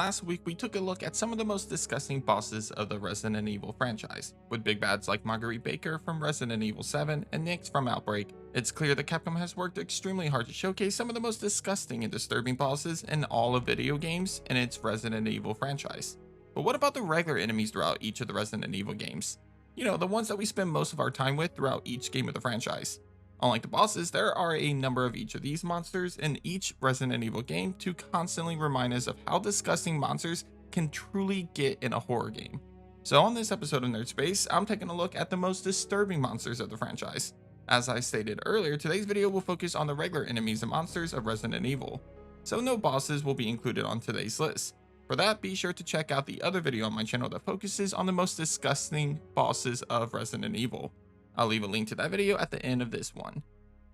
Last week, we took a look at some of the most disgusting bosses of the Resident Evil franchise. With big bads like Marguerite Baker from Resident Evil 7 and Nyx from Outbreak, it's clear that Capcom has worked extremely hard to showcase some of the most disgusting and disturbing bosses in all of video games in its Resident Evil franchise. But what about the regular enemies throughout each of the Resident Evil games? You know, the ones that we spend most of our time with throughout each game of the franchise. Unlike the bosses, there are a number of each of these monsters in each Resident Evil game to constantly remind us of how disgusting monsters can truly get in a horror game. So on this episode of Nerd Space, I'm taking a look at the most disturbing monsters of the franchise. As I stated earlier, today's video will focus on the regular enemies and monsters of Resident Evil, so no bosses will be included on today's list. For that, be sure to check out the other video on my channel that focuses on the most disgusting bosses of Resident Evil. I'll leave a link to that video at the end of this one.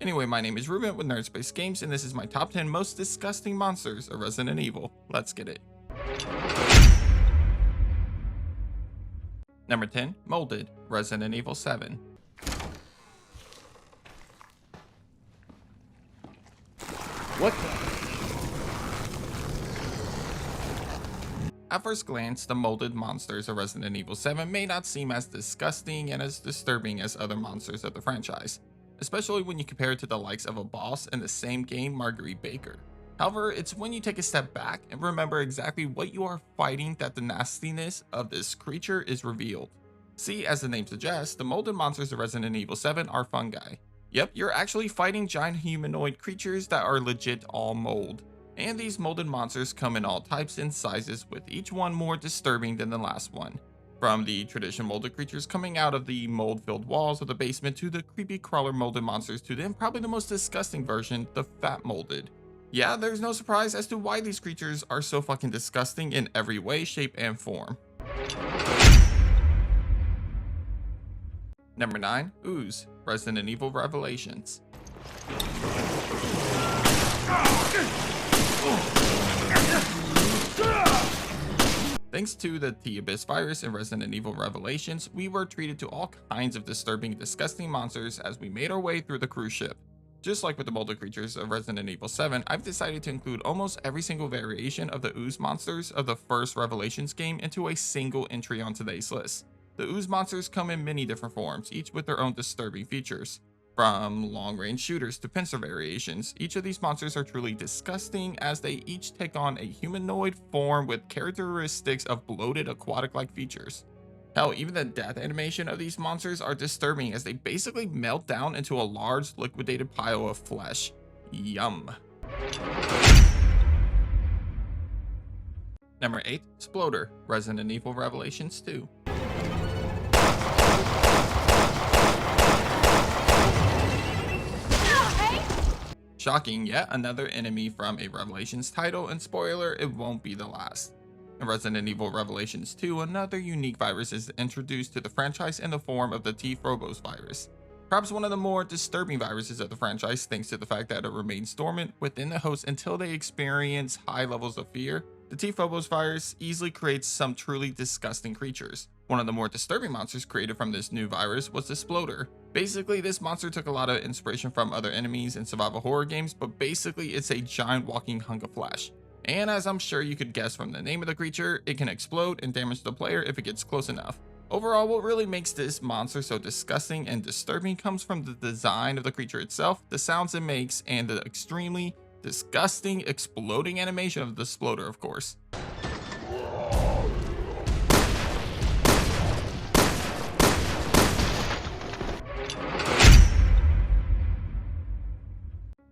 Anyway, my name is Revenant with Nerd Space Games, and this is my top 10 most disgusting monsters of Resident Evil. Let's get it. Number 10, Molded, Resident Evil 7. What the? At first glance, the molded monsters of Resident Evil 7 may not seem as disgusting and as disturbing as other monsters of the franchise, especially when you compare it to the likes of a boss in the same game, Marguerite Baker. However, it's when you take a step back and remember exactly what you are fighting that the nastiness of this creature is revealed. See, as the name suggests, the molded monsters of Resident Evil 7 are fungi. Yep, you're actually fighting giant humanoid creatures that are legit all mold. And these molded monsters come in all types and sizes, with each one more disturbing than the last one. From the traditional molded creatures coming out of the mold-filled walls of the basement to the creepy crawler molded monsters to then probably the most disgusting version, the fat molded. Yeah, there's no surprise as to why these creatures are so fucking disgusting in every way, shape, and form. Number 9, Ooze, Resident Evil Revelations. Thanks to the T-Abyss virus in Resident Evil Revelations, we were treated to all kinds of disturbing, disgusting monsters as we made our way through the cruise ship. Just like with the molded creatures of Resident Evil 7, I've decided to include almost every single variation of the Ooze Monsters of the first Revelations game into a single entry on today's list. The Ooze Monsters come in many different forms, each with their own disturbing features. From long-range shooters to pincer variations, each of these monsters are truly disgusting as they each take on a humanoid form with characteristics of bloated aquatic-like features. Hell, even the death animation of these monsters are disturbing as they basically melt down into a large liquidated pile of flesh. Yum. Number 8, Sploder, Resident Evil Revelations 2. Shocking, yet another enemy from a Revelations title, and spoiler, it won't be the last. In Resident Evil Revelations 2, another unique virus is introduced to the franchise in the form of the T-Phobos virus. Perhaps one of the more disturbing viruses of the franchise, thanks to the fact that it remains dormant within the host until they experience high levels of fear. The T-Phobos virus easily creates some truly disgusting creatures. One of the more disturbing monsters created from this new virus was the Sploder. Basically, this monster took a lot of inspiration from other enemies in survival horror games, but basically it's a giant walking hunk of flesh. And as I'm sure you could guess from the name of the creature, it can explode and damage the player if it gets close enough. Overall, what really makes this monster so disgusting and disturbing comes from the design of the creature itself, the sounds it makes, and the extremely disgusting exploding animation of the Sploder, of course.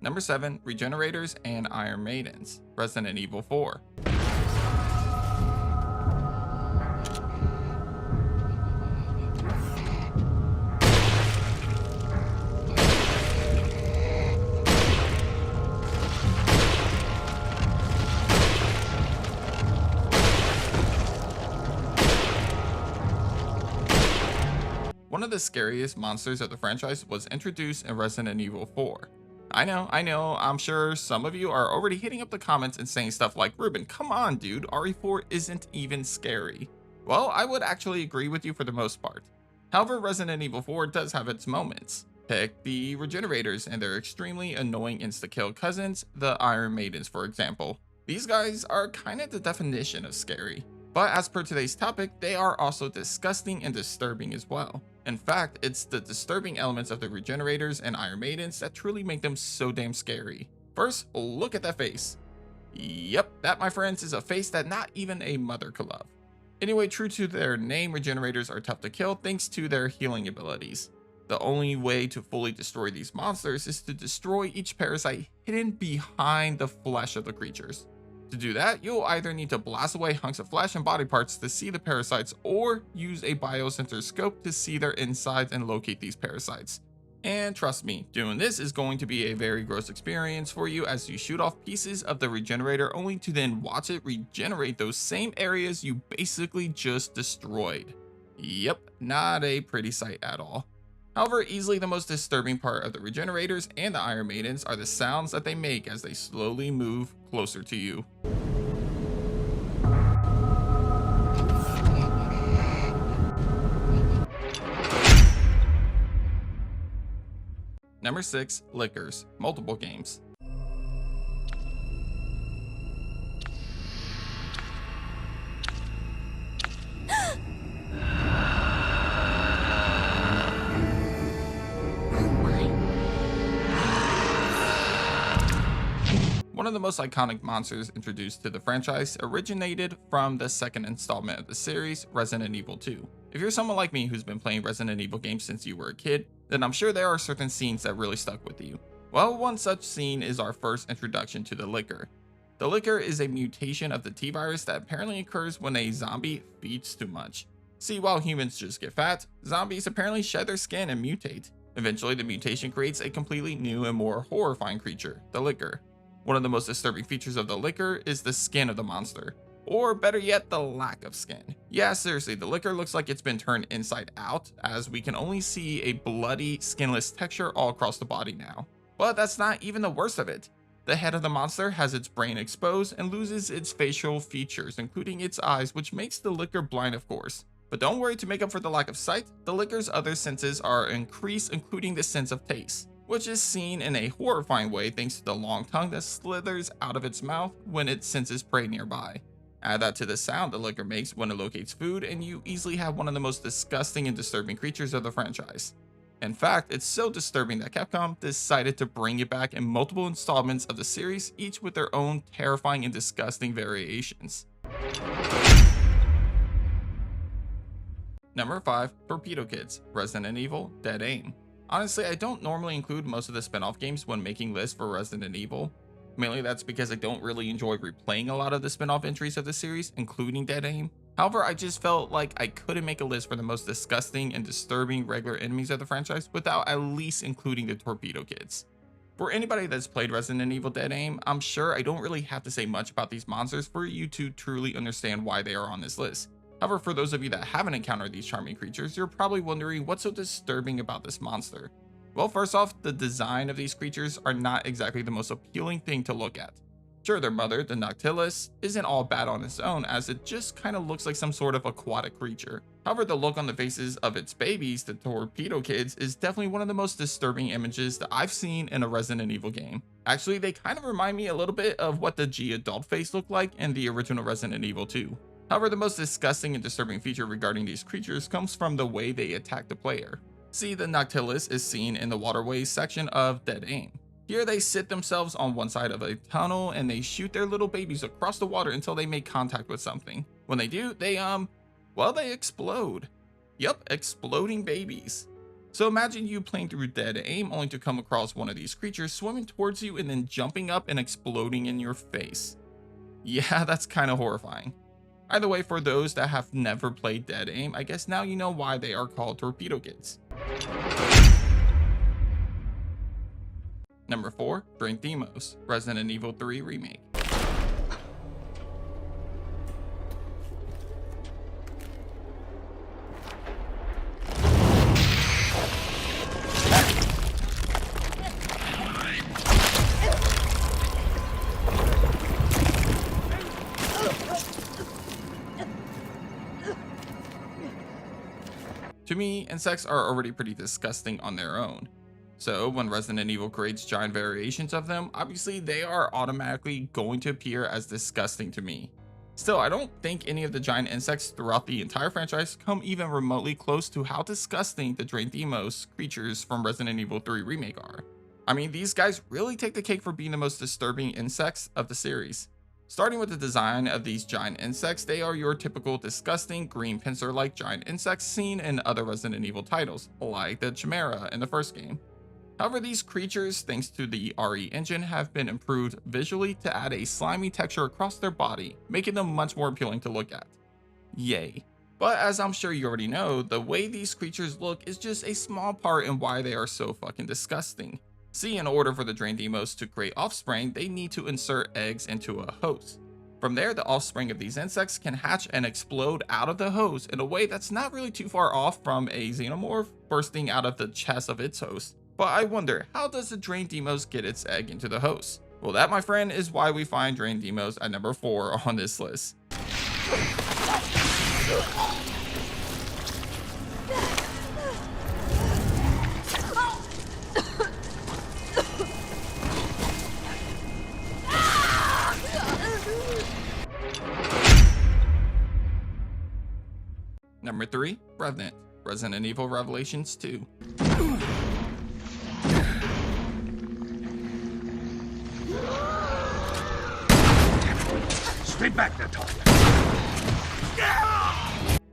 Number 7, Regenerators and Iron Maidens, Resident Evil 4. One of the scariest monsters of the franchise was introduced in Resident Evil 4. I know, I'm sure some of you are already hitting up the comments and saying stuff like, Ruben, come on dude, RE4 isn't even scary. Well, I would actually agree with you for the most part. However, Resident Evil 4 does have its moments. Pick the Regenerators and their extremely annoying insta-kill cousins, the Iron Maidens for example. These guys are kind of the definition of scary. But as per today's topic, they are also disgusting and disturbing as well. In fact, it's the disturbing elements of the Regenerators and Iron Maidens that truly make them so damn scary. First, look at that face. Yep, that my friends is a face that not even a mother could love. Anyway, true to their name, Regenerators are tough to kill thanks to their healing abilities. The only way to fully destroy these monsters is to destroy each parasite hidden behind the flesh of the creatures. To do that, you'll either need to blast away hunks of flesh and body parts to see the parasites, or use a biosensor scope to see their insides and locate these parasites. And trust me, doing this is going to be a very gross experience for you as you shoot off pieces of the Regenerator only to then watch it regenerate those same areas you basically just destroyed. Yep, not a pretty sight at all. However, easily the most disturbing part of the Regenerators and the Iron Maidens are the sounds that they make as they slowly move closer to you. Number 6, Lickers, multiple games. One of the most iconic monsters introduced to the franchise originated from the second installment of the series, Resident Evil 2. If you're someone like me who's been playing Resident Evil games since you were a kid, then I'm sure there are certain scenes that really stuck with you. Well, one such scene is our first introduction to the Licker. The Licker is a mutation of the T-virus that apparently occurs when a zombie feeds too much. See, while humans just get fat, zombies apparently shed their skin and mutate. Eventually, the mutation creates a completely new and more horrifying creature, the Licker. One of the most disturbing features of the Licker is the skin of the monster. Or better yet, the lack of skin. Yeah, seriously, the Licker looks like it's been turned inside out, as we can only see a bloody, skinless texture all across the body now. But that's not even the worst of it. The head of the monster has its brain exposed and loses its facial features, including its eyes, which makes the Licker blind, of course. But don't worry, to make up for the lack of sight, the Licker's other senses are increased, including the sense of taste, which is seen in a horrifying way thanks to the long tongue that slithers out of its mouth when it senses prey nearby. Add that to the sound the Licker makes when it locates food, and you easily have one of the most disgusting and disturbing creatures of the franchise. In fact, it's so disturbing that Capcom decided to bring it back in multiple installments of the series, each with their own terrifying and disgusting variations. Number 5, Torpedo Kids, Resident Evil, Dead Aim. Honestly, I don't normally include most of the spin-off games when making lists for Resident Evil. Mainly that's because I don't really enjoy replaying a lot of the spin-off entries of the series, including Dead Aim. However, I just felt like I couldn't make a list for the most disgusting and disturbing regular enemies of the franchise without at least including the Torpedo Kids. For anybody that's played Resident Evil Dead Aim, I'm sure I don't really have to say much about these monsters for you to truly understand why they are on this list. However, for those of you that haven't encountered these charming creatures, you're probably wondering what's so disturbing about this monster. Well, first off, the design of these creatures are not exactly the most appealing thing to look at. Sure, their mother, the Nautilus, isn't all bad on its own, as it just kind of looks like some sort of aquatic creature. However, the look on the faces of its babies, the Torpedo Kids, is definitely one of the most disturbing images that I've seen in a Resident Evil game. Actually, they kind of remind me a little bit of what the G adult face looked like in the original Resident Evil 2. However, the most disgusting and disturbing feature regarding these creatures comes from the way they attack the player. See, the Nautilus is seen in the waterways section of Dead Aim. Here they sit themselves on one side of a tunnel and they shoot their little babies across the water until they make contact with something. When they do, they explode. Yup, exploding babies. So imagine you playing through Dead Aim only to come across one of these creatures swimming towards you and then jumping up and exploding in your face. Yeah, that's kind of horrifying. Either way, for those that have never played Dead Aim, I guess now you know why they are called Torpedo Kids. Number 4, Deimos, Resident Evil 3 Remake. To me, insects are already pretty disgusting on their own. So when Resident Evil creates giant variations of them, obviously they are automatically going to appear as disgusting to me. Still, I don't think any of the giant insects throughout the entire franchise come even remotely close to how disgusting the Deimos creatures from Resident Evil 3 Remake are. I mean, these guys really take the cake for being the most disturbing insects of the series. Starting with the design of these giant insects, they are your typical disgusting green pincer-like giant insects seen in other Resident Evil titles, like the Chimera in the first game. However, these creatures, thanks to the RE engine, have been improved visually to add a slimy texture across their body, making them much more appealing to look at. Yay. But as I'm sure you already know, the way these creatures look is just a small part in why they are so fucking disgusting. See, in order for the Deimos to create offspring, they need to insert eggs into a host. From there, the offspring of these insects can hatch and explode out of the host in a way that's not really too far off from a xenomorph bursting out of the chest of its host. But I wonder, how does the Deimos get its egg into the host? Well, that, my friend, is why we find Deimos at number 4 on this list. Number 3, Revenant, Resident Evil Revelations 2. Stay back there, Tom.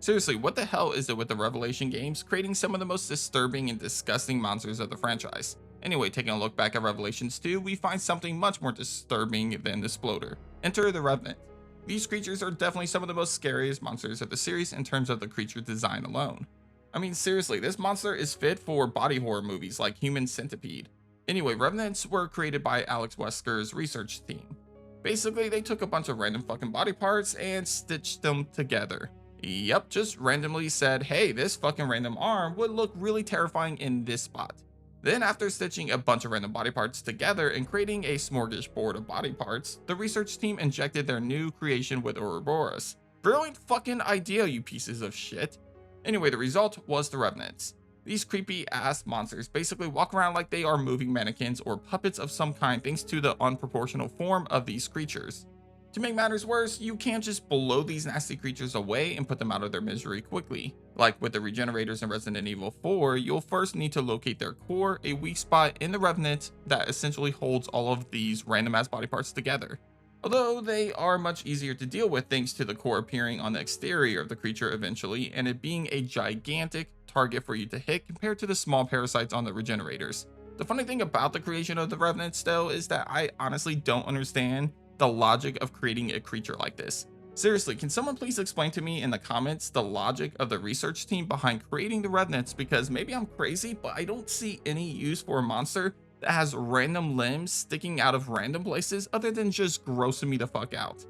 Seriously, what the hell is it with the Revelation games creating some of the most disturbing and disgusting monsters of the franchise? Anyway, taking a look back at Revelations 2, we find something much more disturbing than the Sploder. Enter the Revenant. These creatures are definitely some of the most scariest monsters of the series in terms of the creature design alone. I mean, seriously, this monster is fit for body horror movies like Human Centipede. Anyway, Revenants were created by Alex Wesker's research team. Basically, they took a bunch of random fucking body parts and stitched them together. Yep, just randomly said, hey, this fucking random arm would look really terrifying in this spot. Then after stitching a bunch of random body parts together and creating a smorgasbord of body parts, the research team injected their new creation with Ouroboros. Brilliant fucking idea, you pieces of shit. Anyway, the result was the Revenants. These creepy ass monsters basically walk around like they are moving mannequins or puppets of some kind thanks to the unproportional form of these creatures. To make matters worse, you can't just blow these nasty creatures away and put them out of their misery quickly. Like with the Regenerators in Resident Evil 4, you'll first need to locate their core, a weak spot in the Revenant that essentially holds all of these random ass body parts together. Although they are much easier to deal with thanks to the core appearing on the exterior of the creature eventually, and it being a gigantic target for you to hit compared to the small parasites on the Regenerators. The funny thing about the creation of the Revenants though is that I honestly don't understand the logic of creating a creature like this. Seriously, can someone please explain to me in the comments the logic of the research team behind creating the Revenants, because maybe I'm crazy, but I don't see any use for a monster that has random limbs sticking out of random places other than just grossing me the fuck out.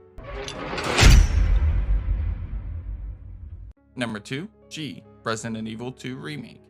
Number 2, G, Resident Evil 2 Remake.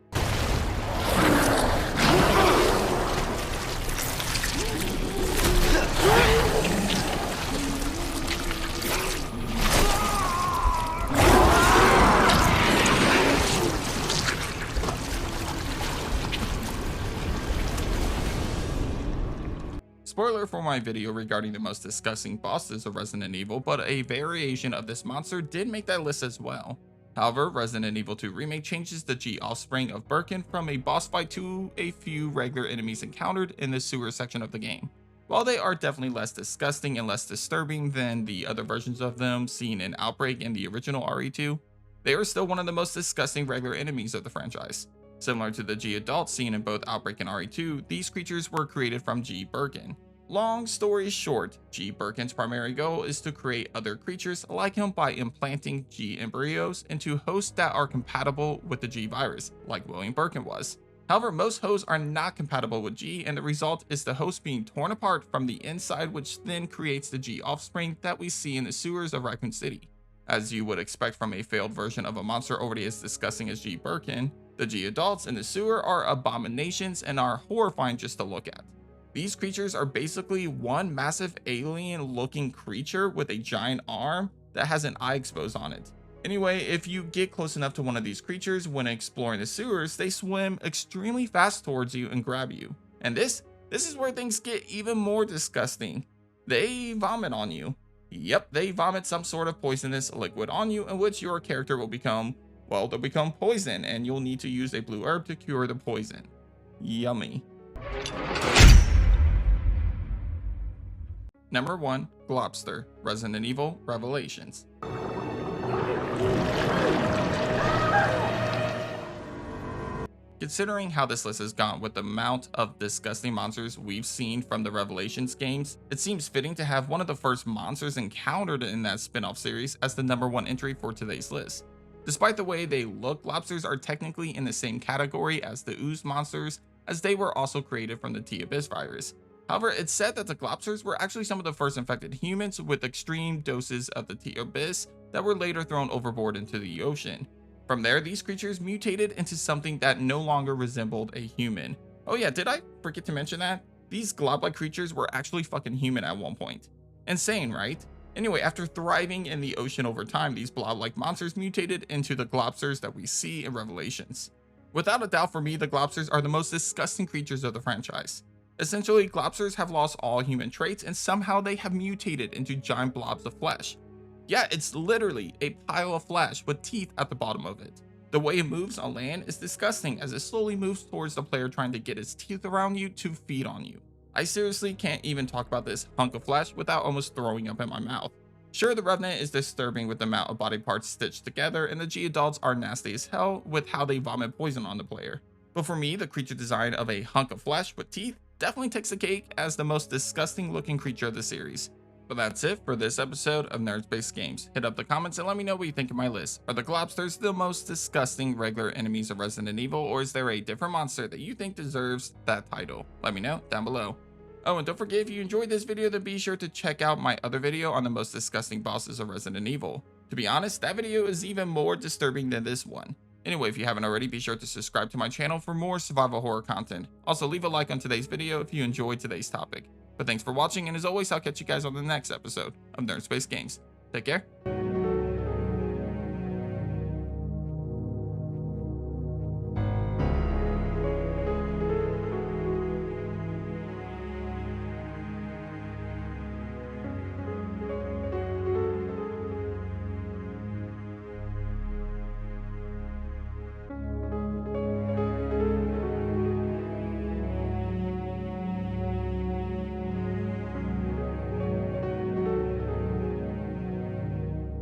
Spoiler for my video regarding the most disgusting bosses of Resident Evil, but a variation of this monster did make that list as well. However, Resident Evil 2 Remake changes the G offspring of Birkin from a boss fight to a few regular enemies encountered in the sewer section of the game. While they are definitely less disgusting and less disturbing than the other versions of them seen in Outbreak and the original RE2, they are still one of the most disgusting regular enemies of the franchise. Similar to the G adults seen in both Outbreak and RE2, these creatures were created from G Birkin. Long story short, G Birkin's primary goal is to create other creatures like him by implanting G embryos into hosts that are compatible with the G virus, like William Birkin was. However, most hosts are not compatible with G, and the result is the host being torn apart from the inside, which then creates the G offspring that we see in the sewers of Raccoon City. As you would expect from a failed version of a monster already as disgusting as G Birkin, the G adults in the sewer are abominations and are horrifying just to look at. These creatures are basically one massive alien looking creature with a giant arm that has an eye exposed on it. Anyway, if you get close enough to one of these creatures when exploring the sewers, they swim extremely fast towards you and grab you. And this is where things get even more disgusting. They vomit on you. Yep, they vomit some sort of poisonous liquid on you, in which your character will become, well, they'll become poison, and you'll need to use a blue herb to cure the poison. Yummy. Number 1, Globster, Resident Evil Revelations. Considering how this list has gone with the amount of disgusting monsters we've seen from the Revelations games, it seems fitting to have one of the first monsters encountered in that spin-off series as the number 1 entry for today's list. Despite the way they look, Globsters are technically in the same category as the Ooze Monsters, as they were also created from the T-Abyss virus. However, it's said that the Globsters were actually some of the first infected humans with extreme doses of the T-Abyss that were later thrown overboard into the ocean. From there, these creatures mutated into something that no longer resembled a human. Oh yeah, did I forget to mention that? These glob-like creatures were actually fucking human at one point. Insane, right? Anyway, after thriving in the ocean over time, these blob-like monsters mutated into the Globsters that we see in Revelations. Without a doubt, for me, the Globsters are the most disgusting creatures of the franchise. Essentially, Globsters have lost all human traits and somehow they have mutated into giant blobs of flesh. Yeah, it's literally a pile of flesh with teeth at the bottom of it. The way it moves on land is disgusting as it slowly moves towards the player trying to get its teeth around you to feed on you. I seriously can't even talk about this hunk of flesh without almost throwing up in my mouth. Sure, the Revenant is disturbing with the amount of body parts stitched together, and the Geodonts are nasty as hell with how they vomit poison on the player. But for me, the creature design of a hunk of flesh with teeth definitely takes the cake as the most disgusting looking creature of the series. But that's it for this episode of Nerd Space Games. Hit up the comments and let me know what you think of my list. Are the Globsters the most disgusting regular enemies of Resident Evil, or is there a different monster that you think deserves that title? Let me know down below. Oh, and don't forget, if you enjoyed this video, then be sure to check out my other video on the most disgusting bosses of Resident Evil. To be honest, that video is even more disturbing than this one. Anyway, if you haven't already, be sure to subscribe to my channel for more survival horror content. Also, leave a like on today's video if you enjoyed today's topic. But thanks for watching, and as always, I'll catch you guys on the next episode of Nerd Space Games. Take care.